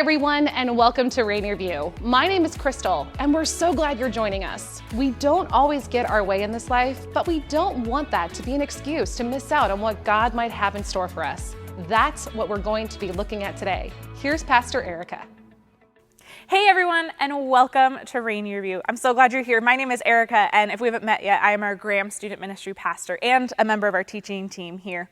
everyone, and welcome to Rainier View. My name is Crystal, and we're so glad you're joining us. We don't always get our way in this life, but we don't want that to be an excuse to miss out on what God might have in store for us. That's what we're going to be looking at today. Here's Pastor Erica. Hey everyone, and welcome to Rainier View. I'm so glad you're here. My name is Erica, and if we haven't met yet, I am our Graham Student Ministry pastor and a member of our teaching team here.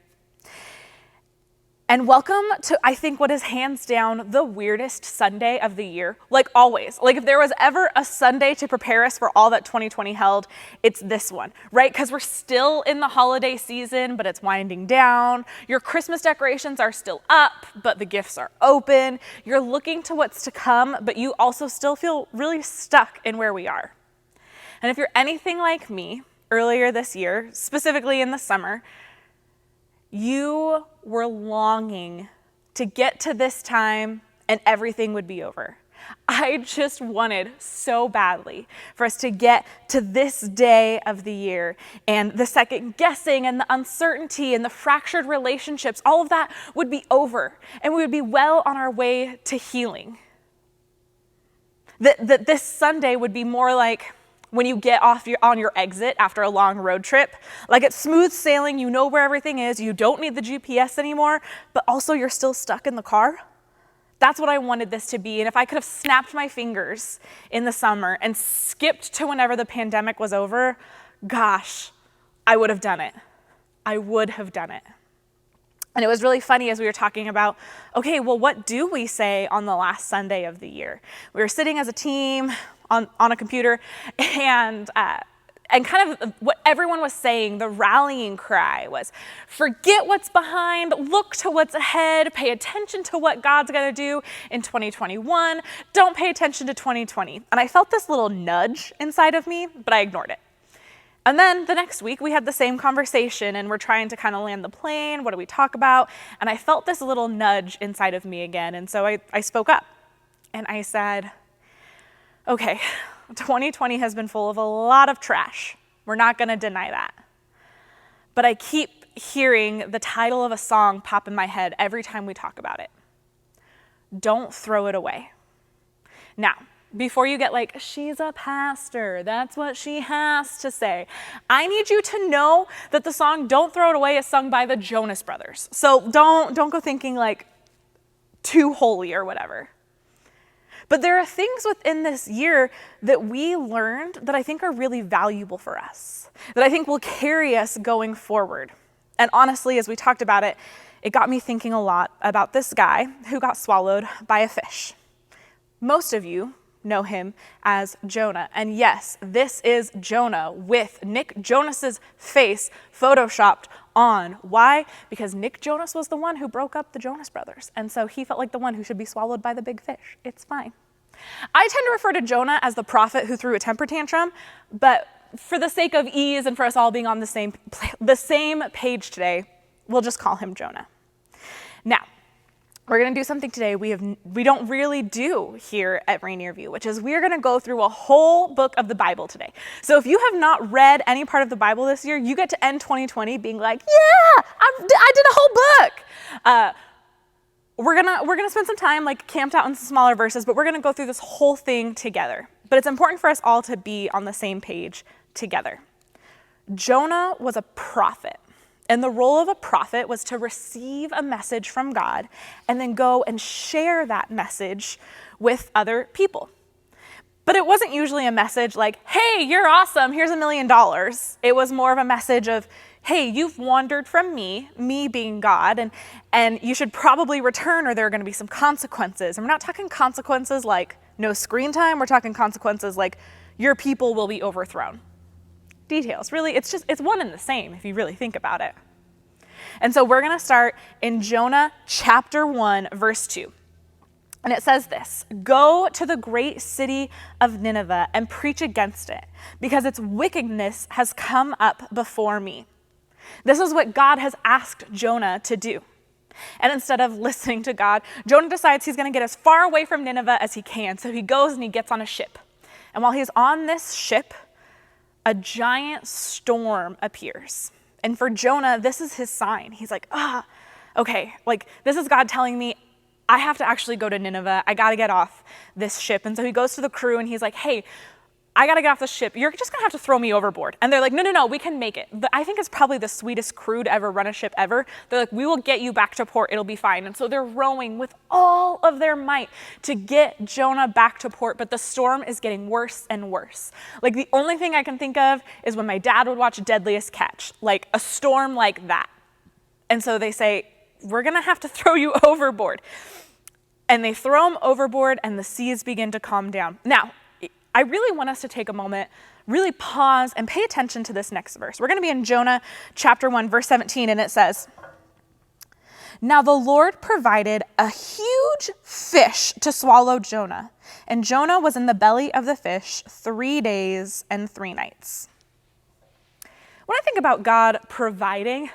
And welcome to, I think, what is hands down the weirdest Sunday of the year. Like always. Like if there was ever a Sunday to prepare us for all that 2020 held, it's this one, right? Because we're still in the holiday season, but it's winding down. Your Christmas decorations are still up, but the gifts are open. You're looking to what's to come, but you also still feel really stuck in where we are. And if you're anything like me, earlier this year, specifically in the summer, you were longing to get to this time and everything would be over. I just wanted so badly for us to get to this day of the year, and the second guessing and the uncertainty and the fractured relationships, all of that would be over and we would be well on our way to healing. That this Sunday would be more like when you get off on your exit after a long road trip. Like it's smooth sailing, you know where everything is, you don't need the GPS anymore, but also you're still stuck in the car. That's what I wanted this to be. And if I could have snapped my fingers in the summer and skipped to whenever the pandemic was over, gosh, I would have done it. I would have done it. And it was really funny as we were talking about, okay, well, what do we say on the last Sunday of the year? We were sitting as a team on a computer, and kind of what everyone was saying, the rallying cry was, forget what's behind, look to what's ahead, pay attention to what God's gonna do in 2021, don't pay attention to 2020. And I felt this little nudge inside of me, but I ignored it. And then the next week we had the same conversation and we're trying to kind of land the plane, what do we talk about? And I felt this little nudge inside of me again. And so I spoke up and I said, okay, 2020 has been full of a lot of trash. We're not gonna deny that. But I keep hearing the title of a song pop in my head every time we talk about it. Don't throw it away. Now, before you get like, she's a pastor, that's what she has to say, I need you to know that the song Don't Throw It Away is sung by the Jonas Brothers. So don't go thinking like too holy or whatever. But there are things within this year that we learned that I think are really valuable for us, that I think will carry us going forward. And honestly, as we talked about it, it got me thinking a lot about this guy who got swallowed by a fish. Most of you know him as Jonah. And yes, this is Jonah with Nick Jonas's face photoshopped on. Why? Because Nick Jonas was the one who broke up the Jonas Brothers. And so he felt like the one who should be swallowed by the big fish. It's fine. I tend to refer to Jonah as the prophet who threw a temper tantrum, but for the sake of ease and for us all being on the same page today, we'll just call him Jonah. Now, we're going to do something today we don't really do here at Rainier View, which is we're going to go through a whole book of the Bible today. So if you have not read any part of the Bible this year, you get to end 2020 being like, yeah, I did a whole book. We're gonna spend some time like camped out in some smaller verses, but we're gonna go through this whole thing together. But it's important for us all to be on the same page together. Jonah was a prophet. And the role of a prophet was to receive a message from God and then go and share that message with other people. But it wasn't usually a message like, hey, you're awesome, here's $1 million. It was more of a message of, hey, you've wandered from me being God, and you should probably return or there are gonna be some consequences. And we're not talking consequences like no screen time, we're talking consequences like your people will be overthrown. Details. Really, it's one and the same if you really think about it. And so we're going to start in Jonah chapter 1, verse 2. And it says this, go to the great city of Nineveh and preach against it, because its wickedness has come up before me. This is what God has asked Jonah to do. And instead of listening to God, Jonah decides he's going to get as far away from Nineveh as he can. So he goes and he gets on a ship. And while he's on this ship, a giant storm appears. And for Jonah, this is his sign. He's like, okay, like this is God telling me I have to actually go to Nineveh. I got to get off this ship. And so he goes to the crew and he's like, hey, I got to get off the ship. You're just going to have to throw me overboard. And they're like, no, we can make it. I think it's probably the sweetest crew to ever run a ship ever. They're like, we will get you back to port. It'll be fine. And so they're rowing with all of their might to get Jonah back to port. But the storm is getting worse and worse. Like, the only thing I can think of is when my dad would watch Deadliest Catch, like a storm like that. And so they say, we're going to have to throw you overboard. And they throw him overboard and the seas begin to calm down. Now, I really want us to take a moment, really pause and pay attention to this next verse. We're going to be in Jonah chapter 1, verse 17, and it says, "Now the Lord provided a huge fish to swallow Jonah, and Jonah was in the belly of the fish 3 days and 3 nights." When I think about God providing,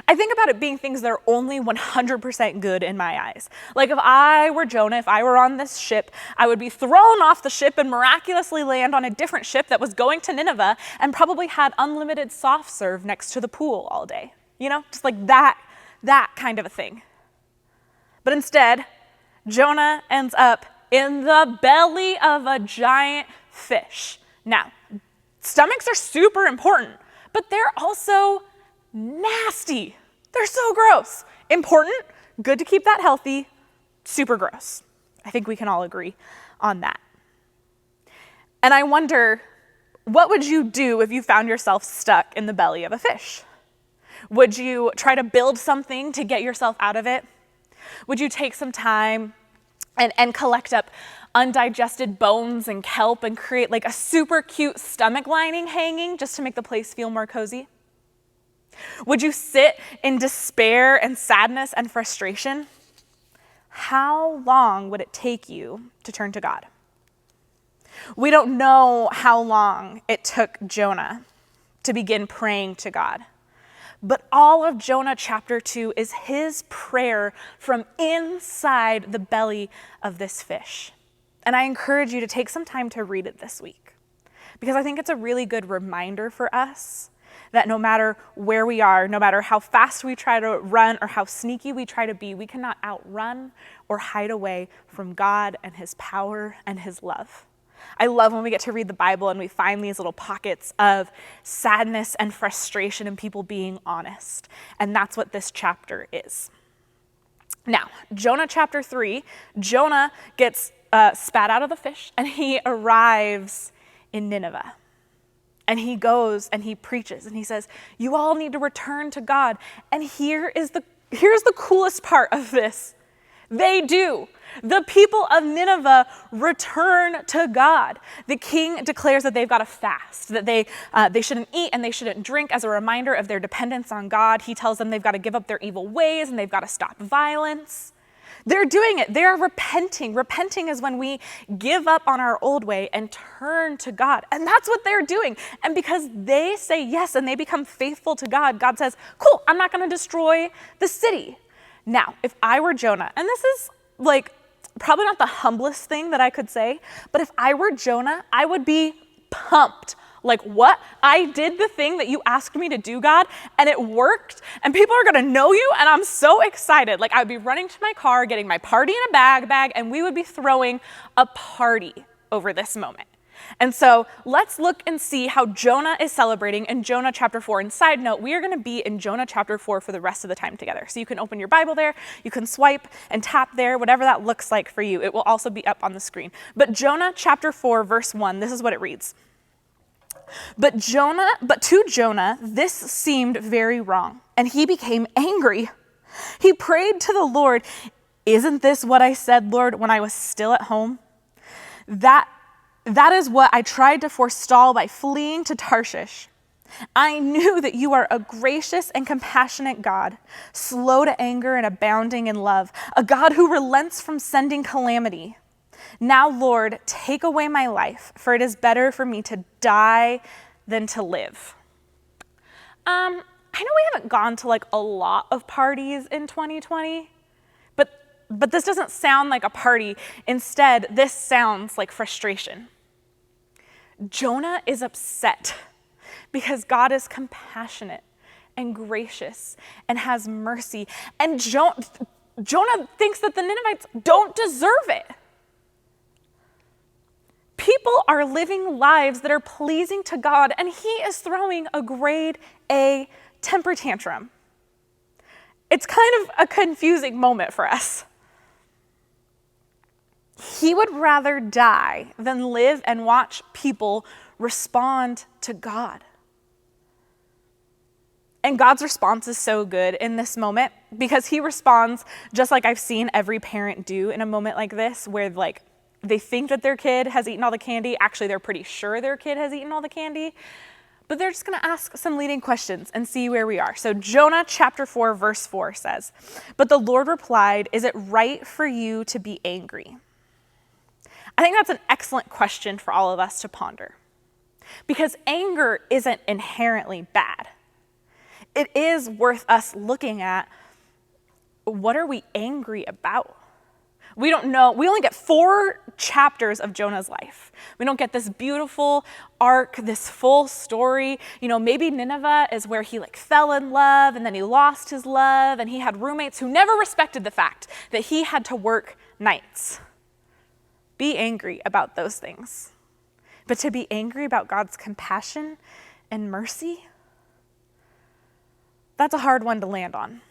I think about it being things that are only 100% good in my eyes. Like if I were Jonah, if I were on this ship, I would be thrown off the ship and miraculously land on a different ship that was going to Nineveh and probably had unlimited soft serve next to the pool all day. You know, just like that kind of a thing. But instead, Jonah ends up in the belly of a giant fish. Now, stomachs are super important, but they're also nasty. They're so gross. Important, good to keep that healthy, super gross. I think we can all agree on that. And I wonder, what would you do if you found yourself stuck in the belly of a fish? Would you try to build something to get yourself out of it? Would you take some time and collect up undigested bones and kelp and create like a super cute stomach lining hanging just to make the place feel more cozy? Would you sit in despair and sadness and frustration? How long would it take you to turn to God? We don't know how long it took Jonah to begin praying to God. But all of Jonah chapter 2 is his prayer from inside the belly of this fish. And I encourage you to take some time to read it this week, because I think it's a really good reminder for us that no matter where we are, no matter how fast we try to run or how sneaky we try to be, we cannot outrun or hide away from God and his power and his love. I love when we get to read the Bible and we find these little pockets of sadness and frustration and people being honest. And that's what this chapter is. Now, Jonah chapter 3, Jonah gets spat out of the fish and he arrives in Nineveh. And he goes and he preaches and he says, you all need to return to God. And here's the coolest part of this. They do. The people of Nineveh return to God. The king declares that they've got to fast, that they shouldn't eat and they shouldn't drink as a reminder of their dependence on God. He tells them they've got to give up their evil ways and they've got to stop violence. They're doing it. They're repenting. Repenting is when we give up on our old way and turn to God. And that's what they're doing. And because they say yes and they become faithful to God, God says, cool, I'm not going to destroy the city. Now, if I were Jonah, and this is like probably not the humblest thing that I could say, but if I were Jonah, I would be pumped. Like, what? I did the thing that you asked me to do, God, and it worked, and people are gonna know you, and I'm so excited. Like, I would be running to my car, getting my party in a bag, and we would be throwing a party over this moment. And so let's look and see how Jonah is celebrating in Jonah chapter 4. And side note, we are going to be in Jonah chapter 4 for the rest of the time together. So you can open your Bible there, you can swipe and tap there, whatever that looks like for you. It will also be up on the screen. But Jonah chapter 4, verse 1, this is what it reads. But to Jonah, this seemed very wrong, and he became angry. He prayed to the Lord, "Isn't this what I said, Lord, when I was still at home? That is what I tried to forestall by fleeing to Tarshish. I knew that you are a gracious and compassionate God, slow to anger and abounding in love, a God who relents from sending calamity. Now, Lord, take away my life, for it is better for me to die than to live." I know we haven't gone to like a lot of parties in 2020, but this doesn't sound like a party. Instead, this sounds like frustration. Jonah is upset because God is compassionate and gracious and has mercy. And Jonah thinks that the Ninevites don't deserve it. People are living lives that are pleasing to God, and he is throwing a grade A temper tantrum. It's kind of a confusing moment for us. He would rather die than live and watch people respond to God. And God's response is so good in this moment because he responds just like I've seen every parent do in a moment like this, where like they think that their kid has eaten all the candy. Actually, they're pretty sure their kid has eaten all the candy, but they're just going to ask some leading questions and see where we are. So Jonah chapter 4, verse 4 says, "But the Lord replied, 'Is it right for you to be angry?'" I think that's an excellent question for all of us to ponder, because anger isn't inherently bad. It is worth us looking at, what are we angry about? We don't know. We only get 4 chapters of Jonah's life. We don't get this beautiful arc, this full story. You know, maybe Nineveh is where he like fell in love and then he lost his love and he had roommates who never respected the fact that he had to work nights. Be angry about those things. But to be angry about God's compassion and mercy, that's a hard one to land on.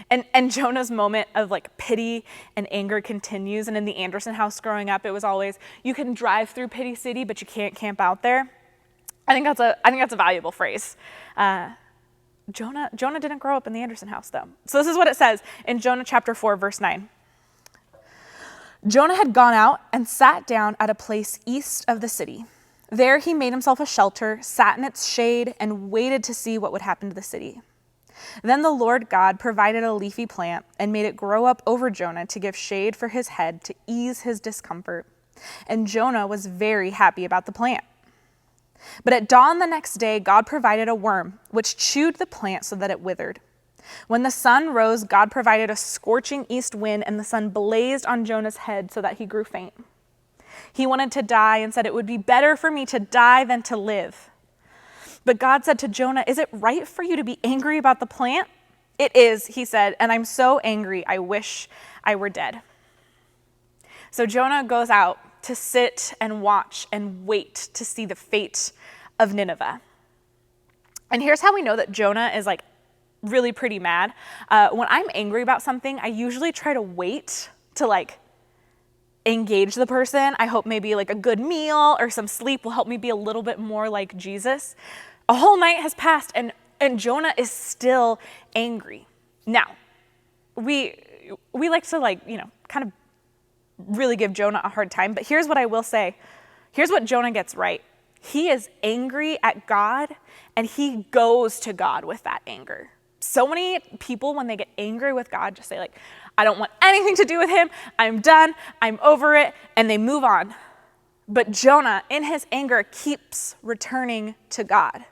And Jonah's moment of like pity and anger continues. And in the Anderson house growing up, it was always, you can drive through Pity City, but you can't camp out there. I think that's a valuable phrase. Jonah didn't grow up in the Anderson house though. So this is what it says in Jonah chapter 4, verse 9. Jonah had gone out and sat down at a place east of the city. There he made himself a shelter, sat in its shade, and waited to see what would happen to the city. Then the Lord God provided a leafy plant and made it grow up over Jonah to give shade for his head to ease his discomfort. And Jonah was very happy about the plant. But at dawn the next day, God provided a worm, which chewed the plant so that it withered. When the sun rose, God provided a scorching east wind, and the sun blazed on Jonah's head so that he grew faint. He wanted to die and said, "It would be better for me to die than to live." But God said to Jonah, "Is it right for you to be angry about the plant?" "It is," he said, "and I'm so angry, I wish I were dead." So Jonah goes out to sit and watch and wait to see the fate of Nineveh. And here's how we know that Jonah is like really pretty mad. When I'm angry about something, I usually try to wait to like engage the person. I hope maybe like a good meal or some sleep will help me be a little bit more like Jesus. A whole night has passed and Jonah is still angry. Now, we like to like, kind of really give Jonah a hard time, but here's what I will say. Here's what Jonah gets right. He is angry at God and he goes to God with that anger. So many people, when they get angry with God, just say like, I don't want anything to do with him. I'm done. I'm over it. And they move on. But Jonah, in his anger, keeps returning to God.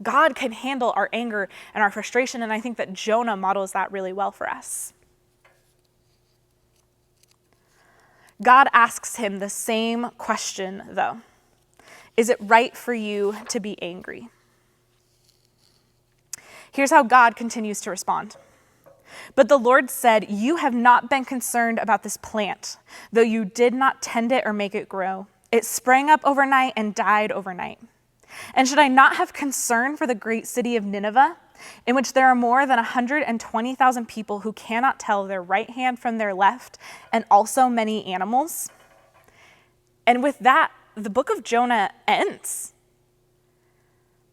God can handle our anger and our frustration. And I think that Jonah models that really well for us. God asks him the same question, though. Is it right for you to be angry? Here's how God continues to respond. But the Lord said, "You have not been concerned about this plant, though you did not tend it or make it grow. It sprang up overnight and died overnight. And should I not have concern for the great city of Nineveh, in which there are more than 120,000 people who cannot tell their right hand from their left, and also many animals?" And with that, the book of Jonah ends.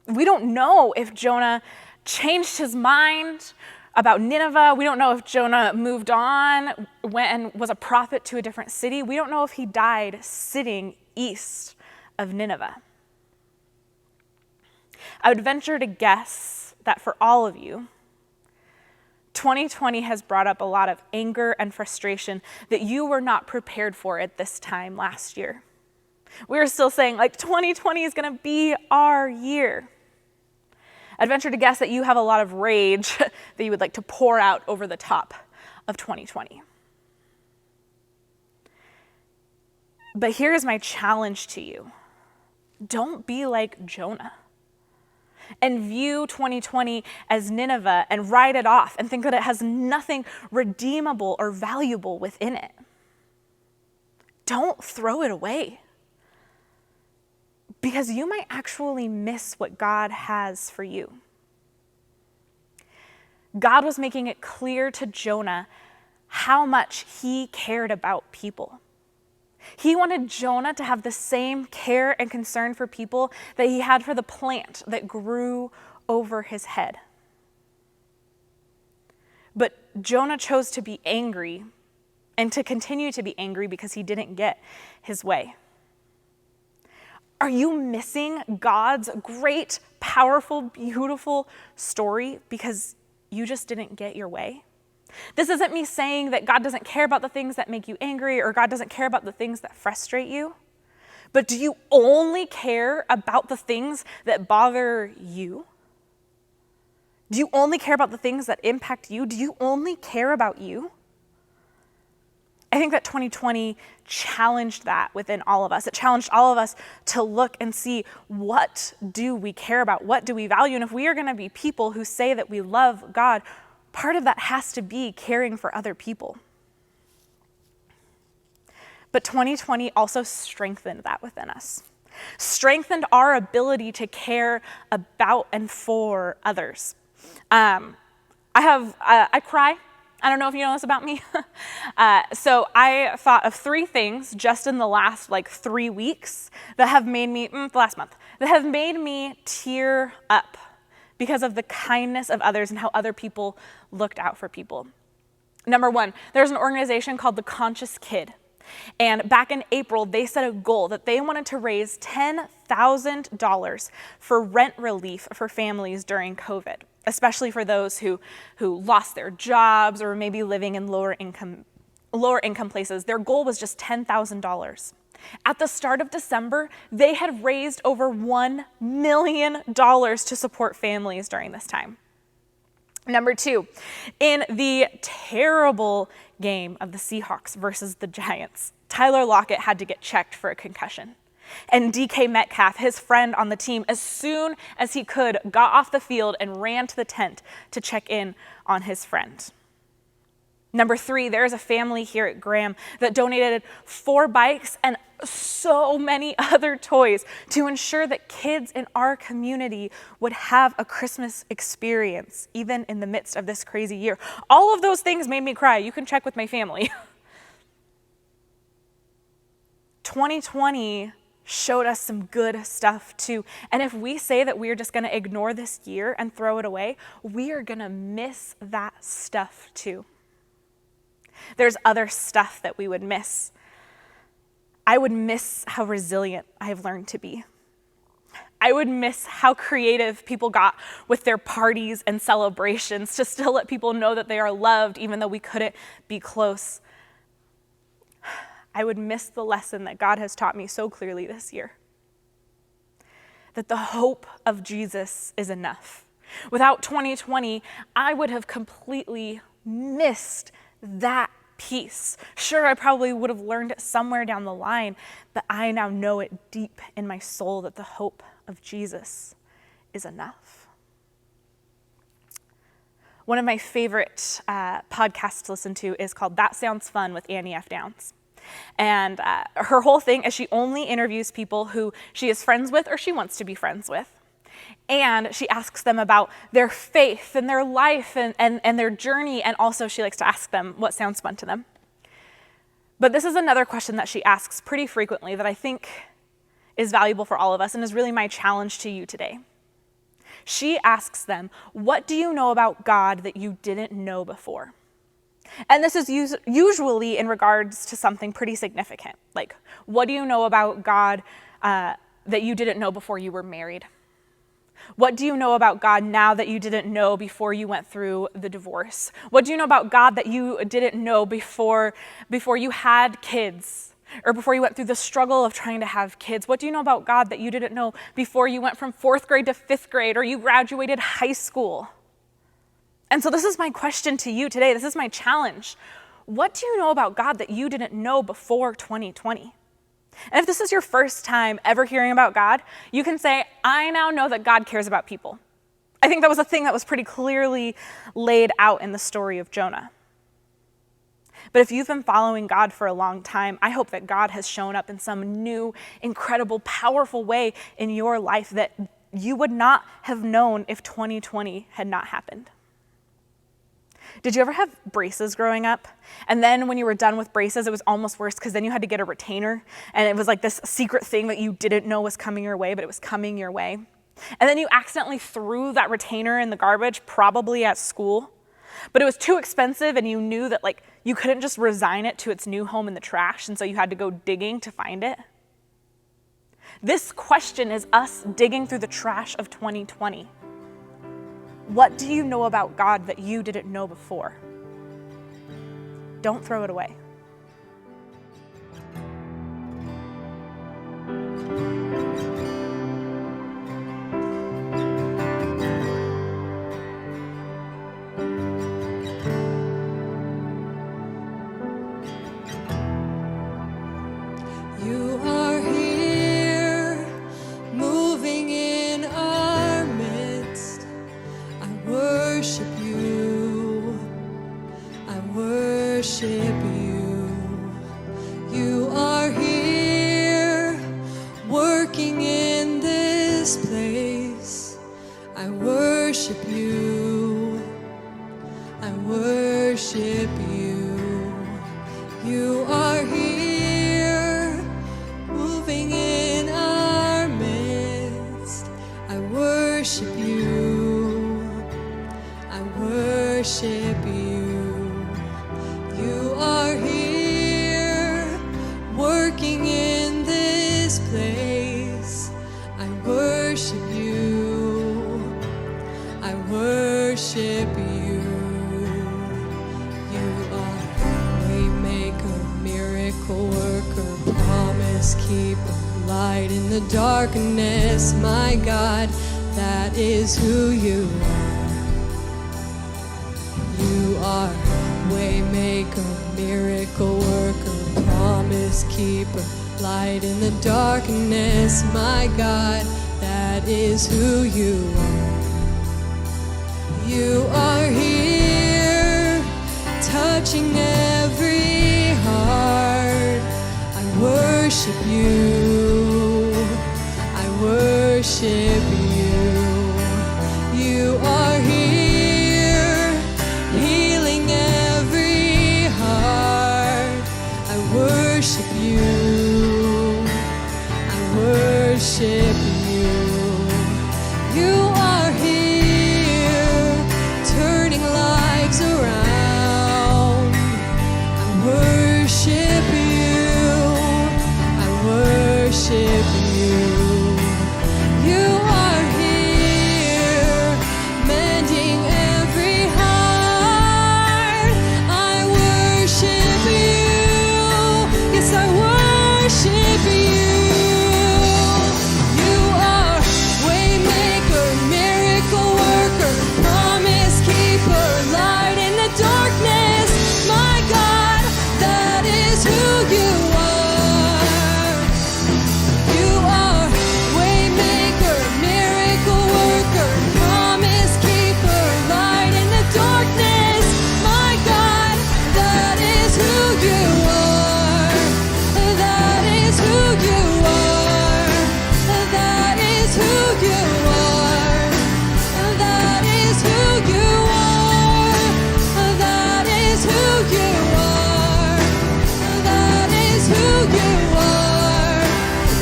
We don't know if Jonah changed his mind about Nineveh. We don't know if Jonah moved on, went and was a prophet to a different city. We don't know if he died sitting east of Nineveh. I would venture to guess that for all of you, 2020 has brought up a lot of anger and frustration that you were not prepared for at this time last year. We were still saying like 2020 is going to be our year. I'd venture to guess that you have a lot of rage that you would like to pour out over the top of 2020. But here's my challenge to you. Don't be like Jonah. and view 2020 as Nineveh and write it off and think that it has nothing redeemable or valuable within it. Don't throw it away, because you might actually miss what God has for you. God was making it clear to Jonah how much he cared about people. He wanted Jonah to have the same care and concern for people that he had for the plant that grew over his head. But Jonah chose to be angry and to continue to be angry because he didn't get his way. Are you missing God's great, powerful, beautiful story because you just didn't get your way? This isn't me saying that God doesn't care about the things that make you angry or God doesn't care about the things that frustrate you. But do you only care about the things that bother you? Do you only care about the things that impact you? Do you only care about you? I think that 2020 challenged that within all of us. It challenged all of us to look and see, what do we care about? What do we value? And if we are going to be people who say that we love God, part of that has to be caring for other people. But 2020 also strengthened that within us, strengthened our ability to care about and for others. I cry. I don't know if you know this about me. So I thought of 3 things just in the last 3 weeks that have made me, last month, that have made me tear up because of the kindness of others and how other people looked out for people. Number 1, there's an organization called The Conscious Kid. And back in April, they set a goal that they wanted to raise $10,000 for rent relief for families during COVID, especially for those who lost their jobs or maybe living in lower income places. Their goal was just $10,000. At the start of December, they had raised over $1 million to support families during this time. Number 2, in the terrible game of the Seahawks versus the Giants, Tyler Lockett had to get checked for a concussion. And DK Metcalf, his friend on the team, as soon as he could, got off the field and ran to the tent to check in on his friend. Number 3, there is a family here at Graham that donated 4 bikes and so many other toys to ensure that kids in our community would have a Christmas experience, even in the midst of this crazy year. All of those things made me cry. You can check with my family. 2020 showed us some good stuff too. And if we say that we're just going to ignore this year and throw it away, we are going to miss that stuff too. There's other stuff that we would miss. I would miss how resilient I have learned to be. I would miss how creative people got with their parties and celebrations to still let people know that they are loved even though we couldn't be close. I would miss the lesson that God has taught me so clearly this year, that the hope of Jesus is enough. Without 2020, I would have completely missed that peace. Sure, I probably would have learned it somewhere down the line, but I now know it deep in my soul that the hope of Jesus is enough. One of my favorite podcasts to listen to is called That Sounds Fun with Annie F. Downs. And her whole thing is she only interviews people who she is friends with or she wants to be friends with. And she asks them about their faith and their life and their journey. And also she likes to ask them what sounds fun to them. But this is another question that she asks pretty frequently that I think is valuable for all of us and is really my challenge to you today. She asks them, what do you know about God that you didn't know before? And this is usually in regards to something pretty significant. Like, what do you know about God that you didn't know before you were married? What do you know about God now that you didn't know before you went through the divorce? What do you know about God that you didn't know before you had kids or before you went through the struggle of trying to have kids? What do you know about God that you didn't know before you went from 4th grade to 5th grade or you graduated high school? And so this is my question to you today. This is my challenge. What do you know about God that you didn't know before 2020? And if this is your first time ever hearing about God, you can say, I now know that God cares about people. I think that was a thing that was pretty clearly laid out in the story of Jonah. But if you've been following God for a long time, I hope that God has shown up in some new, incredible, powerful way in your life that you would not have known if 2020 had not happened. Did you ever have braces growing up? And then when you were done with braces, it was almost worse because then you had to get a retainer. And it was like this secret thing that you didn't know was coming your way, but it was coming your way. And then you accidentally threw that retainer in the garbage, probably at school. But it was too expensive and you knew that you couldn't just resign it to its new home in the trash. And so you had to go digging to find it. This question is us digging through the trash of 2020. What do you know about God that you didn't know before? Don't throw it away. You are here, moving in our midst. I worship you. I worship you. You are here, working in this place. I worship you. I worship you. You are here, moving in our midst. I worship you. I worship you. You are here, working in this place. I worship you. I worship you. You are waymaker, miracle worker, promise keeper, light in the darkness. My God, that is who you are. You are waymaker, miracle worker, promise keeper, light in the darkness. My God, that is who you are. You are here, touching every heart. I worship you. I worship you. You are here, healing every heart. I worship you. I worship you. You are here, turning lives around. I worship you. I worship you. You are here, mending every heart. I worship you. Yes, I worship you. You are waymaker, miracle worker, promise keeper, light in the darkness. My God, that is who you are. You are waymaker, miracle worker, promise keeper, light in the darkness. My God, that is who you are. That is who you are. That is who you are. That is who you are. That is who you are. That is who you are.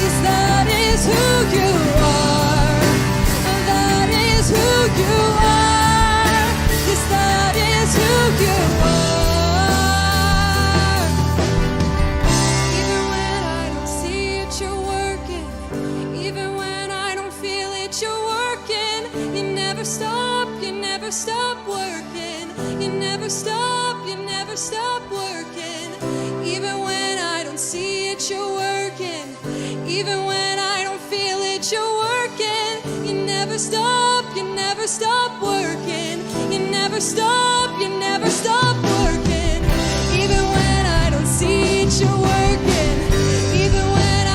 Yes, that is who you are. That is who you are. Yes, that is who you are. Even when I don't see it, you're working. Even when I don't feel it, you're working. You never stop, you never stop working. You never stop, you never stop working. Even when I don't see it, you're working. Even when I don't feel it, you're working. You never stop, you never stop working. You never stop, you never stop working. Even when I don't see it, you're working. Even when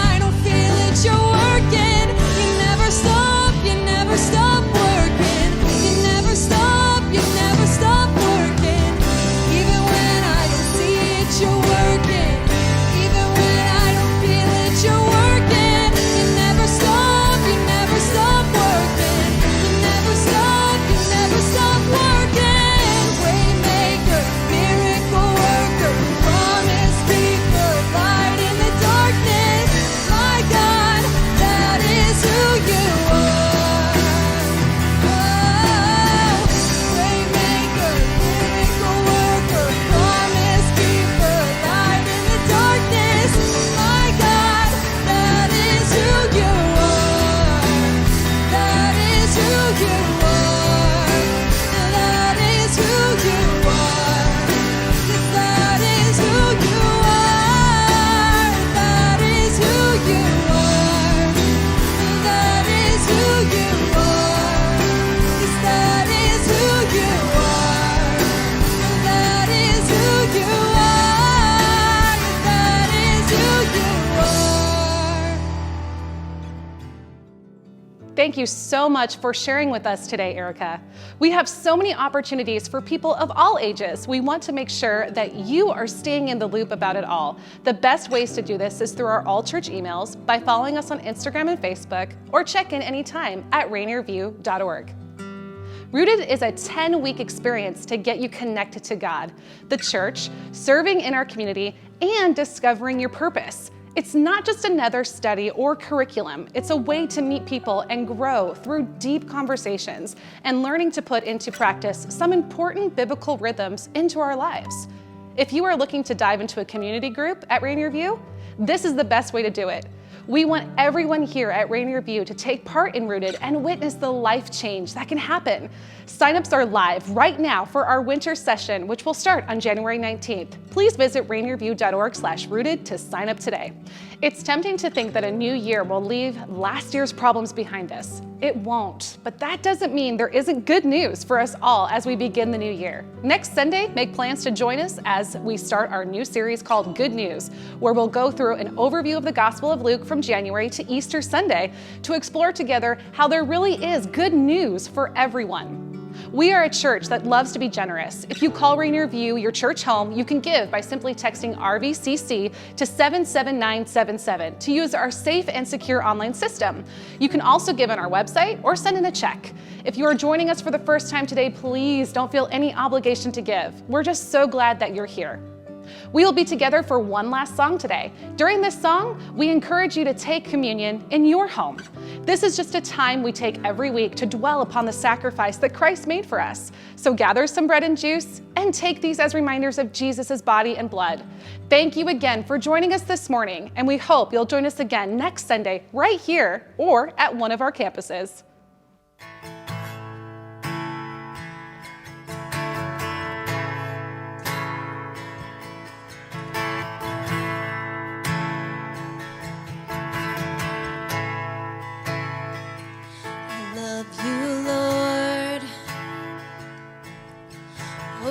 Thank you so much for sharing with us today, Erica. We have so many opportunities for people of all ages. We want to make sure that you are staying in the loop about it all. The best ways to do this is through our all church emails, by following us on Instagram and Facebook, or check in anytime at rainierview.org. Rooted is a 10-week experience to get you connected to God, the church, serving in our community, and discovering your purpose. It's not just another study or curriculum. It's a way to meet people and grow through deep conversations and learning to put into practice some important biblical rhythms into our lives. If you are looking to dive into a community group at Rainier View, this is the best way to do it. We want everyone here at Rainier View to take part in Rooted and witness the life change that can happen. Signups are live right now for our winter session, which will start on January 19th. Please visit rainierview.org/rooted to sign up today. It's tempting to think that a new year will leave last year's problems behind us. It won't, but that doesn't mean there isn't good news for us all as we begin the new year. Next Sunday, make plans to join us as we start our new series called Good News, where we'll go through an overview of the Gospel of Luke from January to Easter Sunday to explore together how there really is good news for everyone. We are a church that loves to be generous. If you call Rainier View your church home, you can give by simply texting RVCC to 77977 to use our safe and secure online system. You can also give on our website or send in a check. If you are joining us for the first time today, please don't feel any obligation to give. We're just so glad that you're here. We will be together for one last song today. During this song, we encourage you to take communion in your home. This is just a time we take every week to dwell upon the sacrifice that Christ made for us. So gather some bread and juice and take these as reminders of Jesus' body and blood. Thank you again for joining us this morning, and we hope you'll join us again next Sunday right here or at one of our campuses.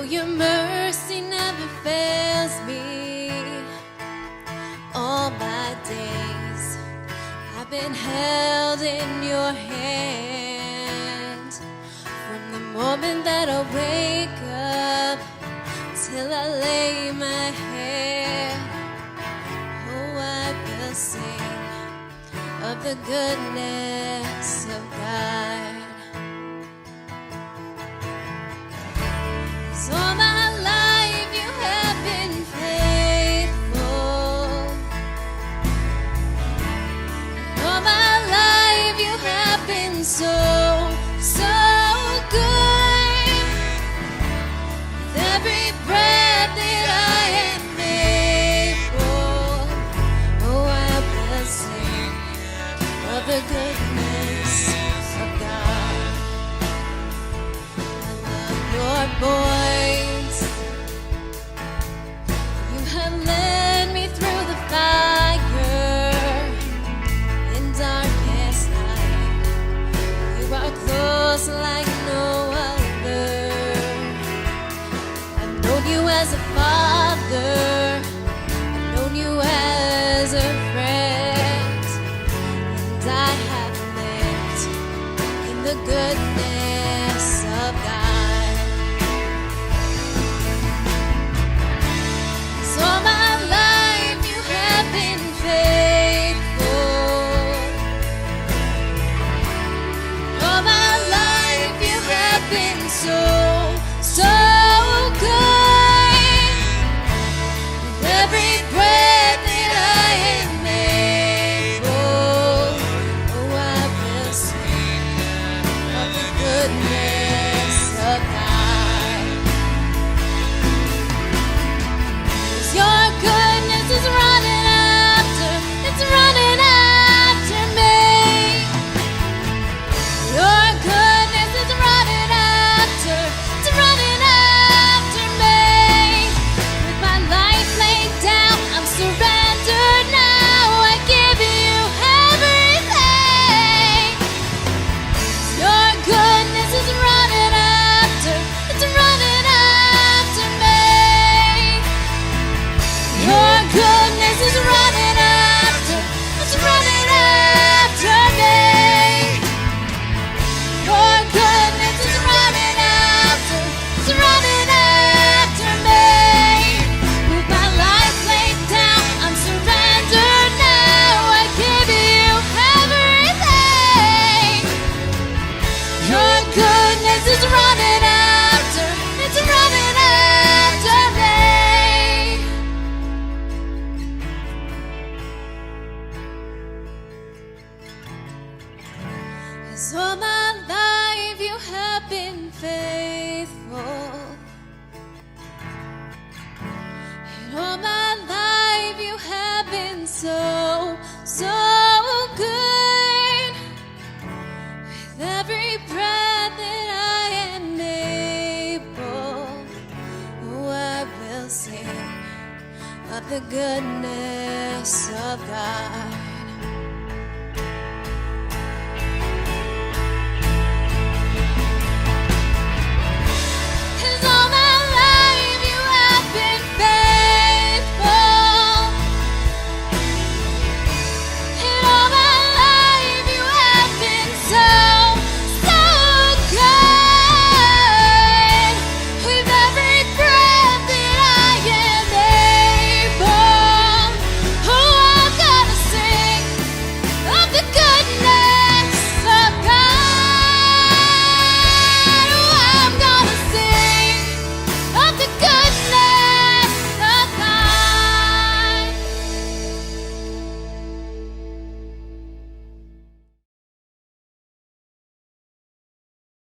Your mercy never fails me. All my days I've been held in your hand. From the moment that I wake up till I lay my head, oh, I will sing of the goodness of God. All my life you have been faithful. All my life you have been so, so good. With every breath that I am able, oh, I will sing of the goodness of God. I love your voice. Led me through the fire in darkest night. You are close like no other. I've known you as a father, I've known you as a friend, and I have lived in the goodness of God. All my life you have been faithful. All my life you have been so, so good. With every breath that I am able, oh, I will sing of the goodness of God. Your goodness is running after, it's running after me. Your goodness is running after, the goodness of God.